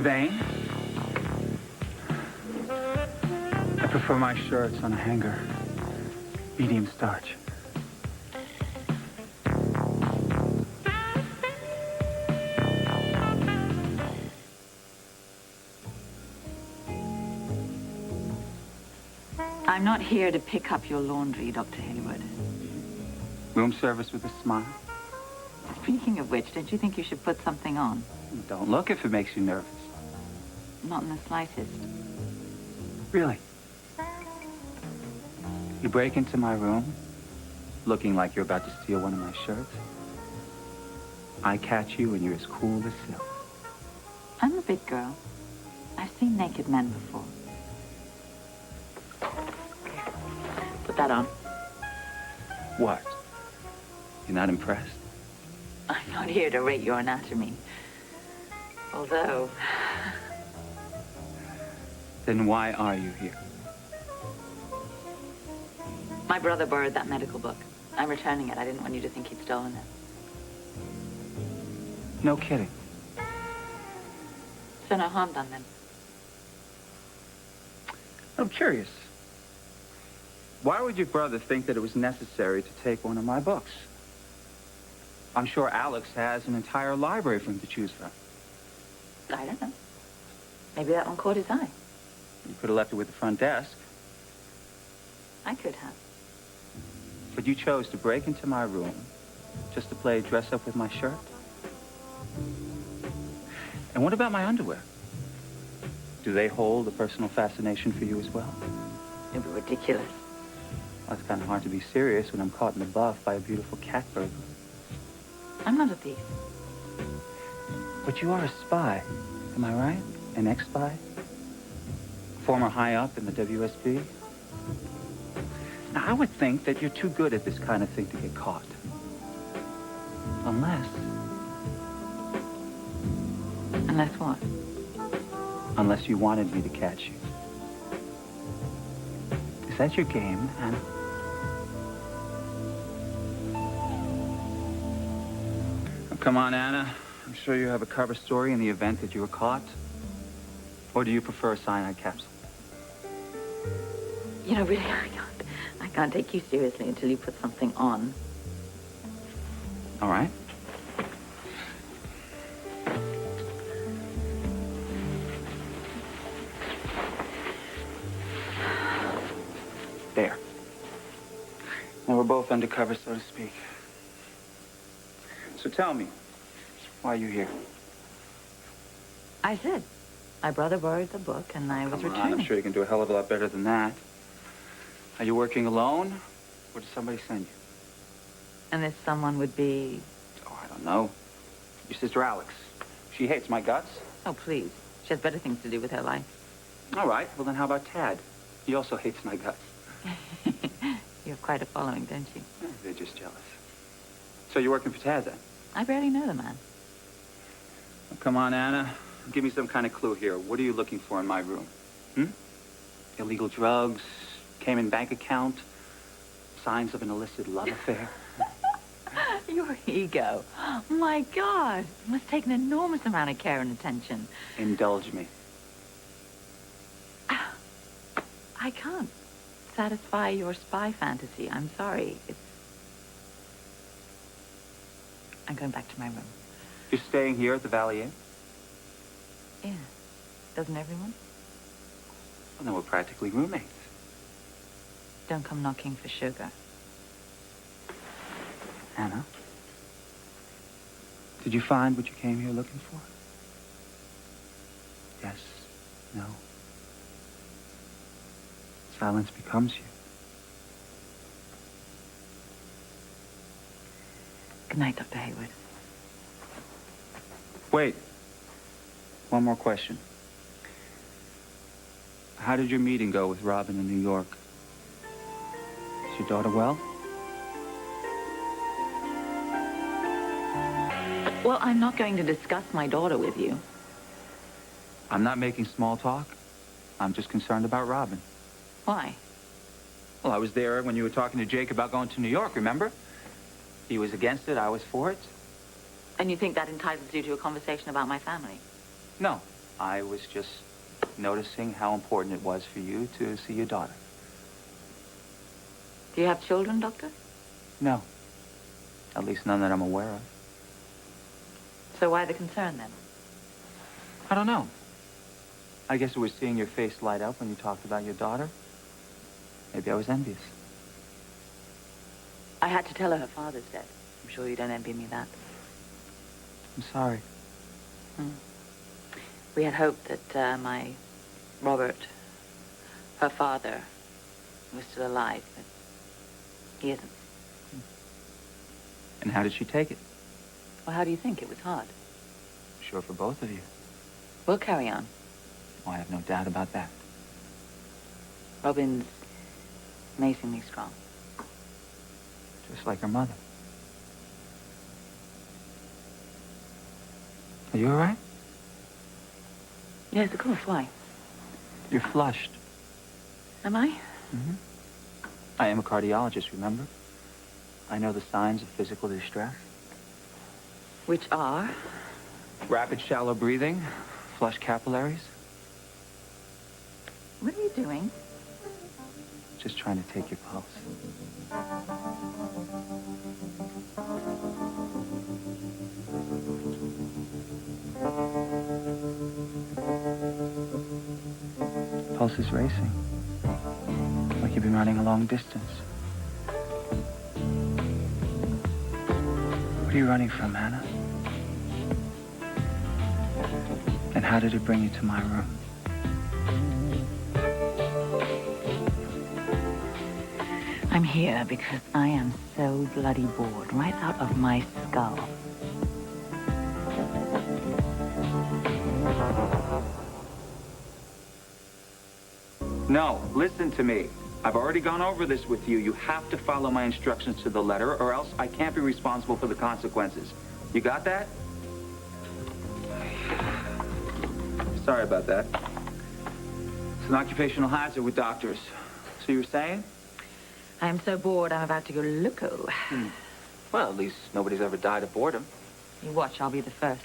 Vain? I prefer my shirts on a hanger. Medium starch. I'm not here to pick up your laundry, Dr. Hayward. Room service with a smile. Speaking of which, don't you think you should put something on? Don't look if it makes you nervous. Not in the slightest. Really? You break into my room, looking like you're about to steal one of my shirts. I catch you and you're as cool as silk. I'm a big girl. I've seen naked men before. Put that on. What? You're not impressed? I'm not here to rate your anatomy. Although... Then why are you here? My brother borrowed that medical book. I'm returning it. I didn't want you to think he'd stolen it. No kidding. So no harm done then. I'm curious. Why would your brother think that it was necessary to take one of my books? I'm sure Alex has an entire library for him to choose from. I don't know. Maybe that one caught his eye. You could have left it with the front desk. I could have. But you chose to break into my room just to play dress up with my shirt? And what about my underwear? Do they hold a personal fascination for you as well? It'd be ridiculous. Well, it's kind of hard to be serious when I'm caught in the buff by a beautiful cat burglar. I'm not a thief. But you are a spy, am I right? An ex-spy? Former high-up in the WSB? Now, I would think that you're too good at this kind of thing to get caught. Unless... Unless what? Unless you wanted me to catch you. Is that your game, Anna? Oh, come on, Anna. I'm sure you have a cover story in the event that you were caught. Or do you prefer a cyanide capsule? You know, really, I can't take you seriously until you put something on. All right. There. Now we're both undercover, so to speak. So tell me, why are you here? I said, my brother borrowed the book and I was returning. I'm sure you can do a hell of a lot better than that. Are you working alone, or did somebody send you? And this someone would be... Oh, I don't know. Your sister Alex. She hates my guts. Oh, please. She has better things to do with her life. All right. Well, then how about Tad? He also hates my guts. You have quite a following, don't you? They're just jealous. So you're working for Tad, then? I barely know the man. Oh, come on, Anna. Give me some kind of clue here. What are you looking for in my room? Illegal drugs, Cayman bank account, signs of an illicit love affair? Your ego. My God. You must take an enormous amount of care and attention. Indulge me. I can't satisfy your spy fantasy. I'm sorry. I'm going back to my room. You're staying here at the Valley Inn? Yeah. Doesn't everyone? Well, then we're practically roommates. Don't come knocking for sugar. Anna? Did you find what you came here looking for? Yes. No. Silence becomes you. Good night, Dr. Hayward. Wait. One more question. How did your meeting go with Robin in New York? Is your daughter well? Well, I'm not going to discuss my daughter with you. I'm not making small talk. I'm just concerned about Robin. Why? Well, I was there when you were talking to Jake about going to New York, remember? He was against it, I was for it. And you think that entitles you to a conversation about my family? No. I was just noticing how important it was for you to see your daughter. Do you have children, Doctor? No. At least none that I'm aware of. So why the concern, then? I don't know. I guess it was seeing your face light up when you talked about your daughter. Maybe I was envious. I had to tell her father's dead. I'm sure you don't envy me that. I'm sorry. We had hoped that my Robert, her father, was still alive, but he isn't. And how did she take it? Well, how do you think? It was hard. Sure for both of you. We'll carry on. Oh, I have no doubt about that. Robin's amazingly strong. Just like her mother. Are you all right? Yes, of course. Why? You're flushed. Am I? Mm-hmm. I am a cardiologist, remember? I know the signs of physical distress. Which are? Rapid shallow breathing, flushed capillaries. What are you doing? Just trying to take your pulse. Pulse is racing. Like you've been running a long distance. What are you running from, Hannah? And how did it bring you to my room? I'm here because I am so bloody bored, right out of my skull. No, listen to me. I've already gone over this with you. You have to follow my instructions to the letter, or else I can't be responsible for the consequences. You got that? Sorry about that. It's an occupational hazard with doctors. So you were saying? I am so bored, I'm about to go loco. Well, at least nobody's ever died of boredom. You watch, I'll be the first.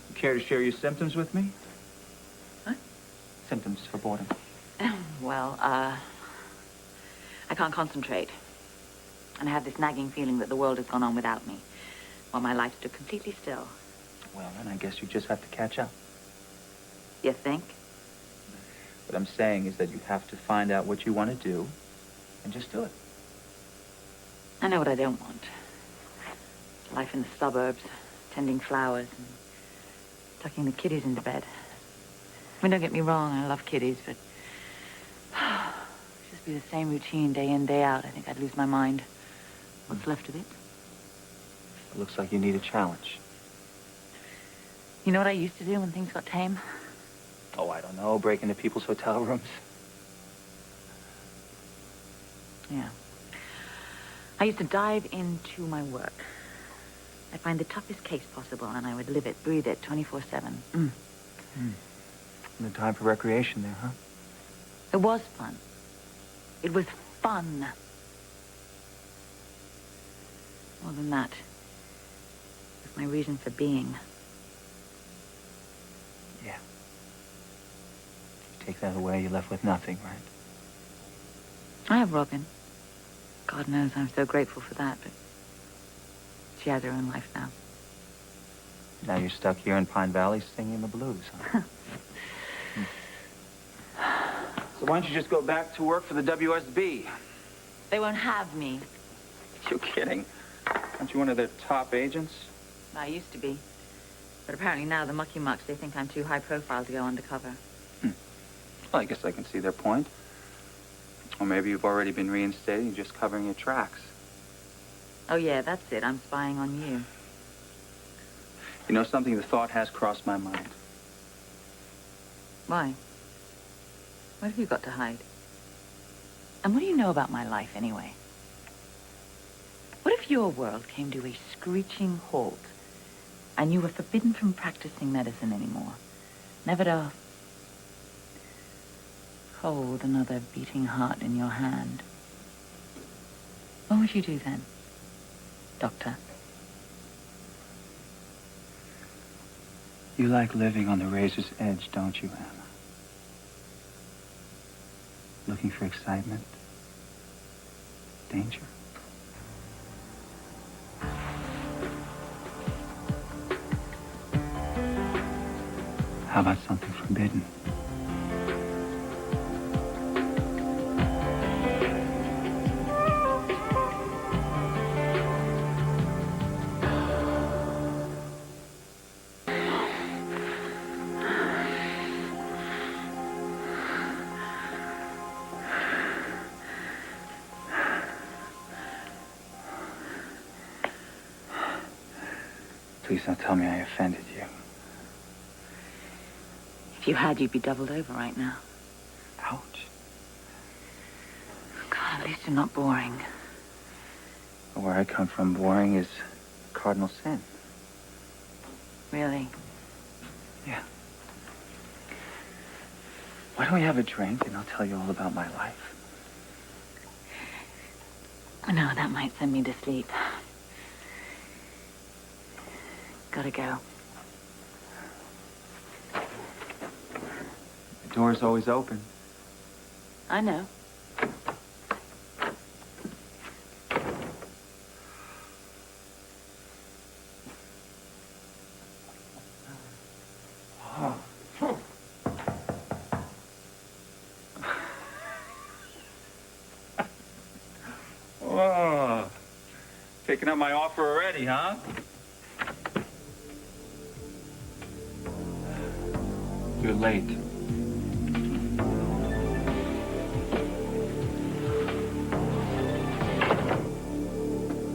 You care to share your symptoms with me? What? Symptoms for boredom. Well, I can't concentrate. And I have this nagging feeling that the world has gone on without me, while my life stood completely still. Well, then I guess you just have to catch up. You think? What I'm saying is that you have to find out what you want to do and just do it. I know what I don't want. Life in the suburbs, tending flowers, and tucking the kiddies into bed. I mean, don't get me wrong, I love kiddies, but it'd just be the same routine day in, day out. I think I'd lose my mind. What's left of it? It looks like you need a challenge. You know what I used to do when things got tame? Oh, I don't know. Break into people's hotel rooms. Yeah. I used to dive into my work. I'd find the toughest case possible, and I would live it, breathe it, 24/7. No time for recreation there, huh? It was fun. It was fun. More than that, it was my reason for being. Yeah. You take that away, you're left with nothing, right? I have Robin. God knows I'm so grateful for that, but she has her own life now. Now you're stuck here in Pine Valley singing the blues, huh? So why don't you just go back to work for the WSB? They won't have me. You're kidding. Aren't you one of their top agents? I used to be. But apparently now the mucky mucks, they think I'm too high profile to go undercover. Well, I guess I can see their point. Or maybe you've already been reinstated and you're just covering your tracks. Oh, yeah, that's it. I'm spying on you. You know something? The thought has crossed my mind. Why? What have you got to hide? And what do you know about my life, anyway? What if your world came to a screeching halt and you were forbidden from practicing medicine anymore? Never to hold another beating heart in your hand. What would you do then, Doctor? You like living on the razor's edge, don't you, Anna? Looking for excitement? Danger? How about something forbidden? Please don't tell me I offended you. If you had, you'd be doubled over right now. Ouch. God, at least you're not boring. Where I come from, boring is cardinal sin. Really? Yeah. Why don't we have a drink and I'll tell you all about my life? No, that might send me to sleep. Gotta go. The door's always open. I know. Oh, taking up my offer already, huh? You're late.